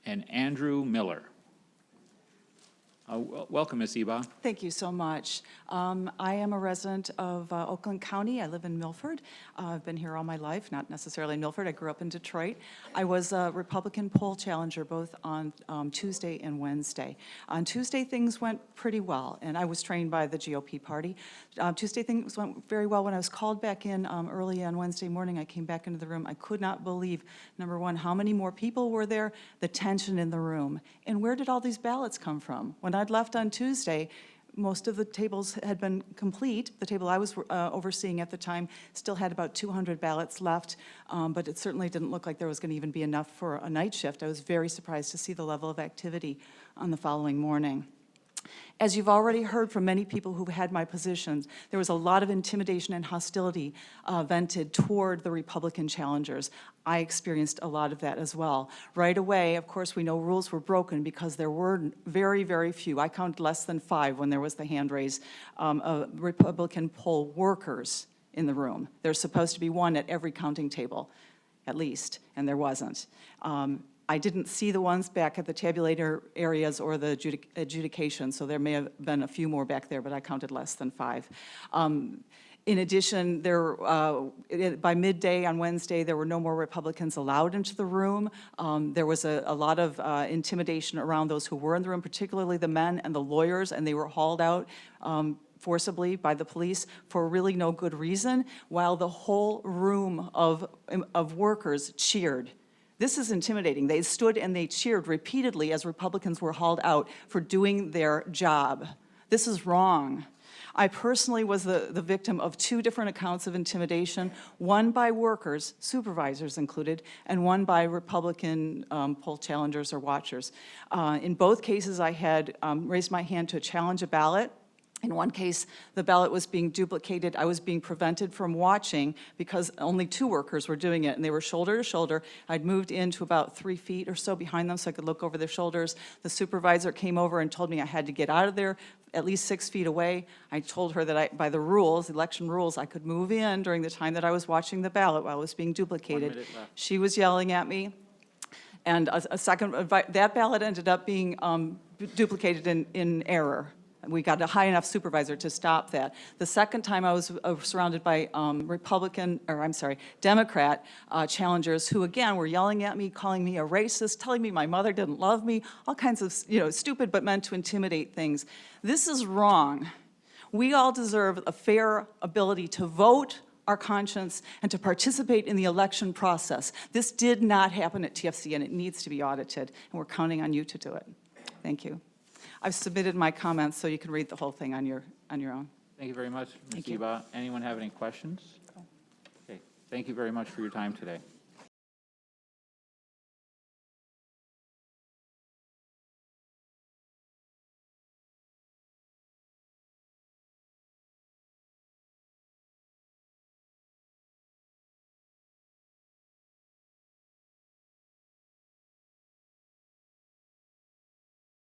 and Andrew Miller. Welcome, Ms. Ebaugh. Thank you so much. I am a resident of Oakland County. I live in Milford. I've been here all my life, not necessarily in Milford. I grew up in Detroit. I was a Republican poll challenger both on Tuesday and Wednesday. On Tuesday, things went pretty well, and I was trained by the GOP party. Tuesday, things went very well. When I was called back in early on Wednesday morning, I came back into the room. I could not believe, number one, how many more people were there, the tension in the room, and where did all these ballots come from? When I'd left on Tuesday, most of the tables had been complete. The table I was overseeing at the time still had about 200 ballots left, but it certainly didn't look like there was going to even be enough for a night shift. I was very surprised to see the level of activity on the following morning. As you've already heard from many people who had my positions, there was a lot of intimidation and hostility vented toward the Republican challengers. I experienced a lot of that as well. Right away, of course, we know rules were broken because there were very, very few. I counted less than 5 when there was the hand raise of Republican poll workers in the room. There's supposed to be 1 at every counting table, at least, and there wasn't. I didn't see the ones back at the tabulator areas or the adjudication, so there may have been a few more back there, but I counted less than 5. In addition, by midday on Wednesday, there were no more Republicans allowed into the room. There was a lot of intimidation around those who were in the room, particularly the men and the lawyers, and they were hauled out forcibly by the police for really no good reason, while the whole room of workers cheered. This is intimidating. They stood and they cheered repeatedly as Republicans were hauled out for doing their job. This is wrong. I personally was the victim of 2 different accounts of intimidation, one by workers, supervisors included, and one by Republican poll challengers or watchers. In both cases, I had raised my hand to challenge a ballot. In one case, the ballot was being duplicated. I was being prevented from watching because only 2 workers were doing it, and they were shoulder to shoulder. I'd moved into about 3 feet or so behind them so I could look over their shoulders. The supervisor came over and told me I had to get out of there at least 6 feet away. I told her that by the rules, election rules, I could move in during the time that I was watching the ballot while it was being duplicated. 1 minute left. She was yelling at me. And that ballot ended up being duplicated in error. We got a high enough supervisor to stop that. The second time I was surrounded by Democrat challengers who, again, were yelling at me, calling me a racist, telling me my mother didn't love me, all kinds of, stupid but meant to intimidate things. This is wrong. We all deserve a fair ability to vote our conscience and to participate in the election process. This did not happen at TFC, and it needs to be audited, and we're counting on you to do it. Thank you. I've submitted my comments so you can read the whole thing on your own. Thank you very much, Ms. Ebaugh. Anyone have any questions? Okay. Thank you very much for your time today.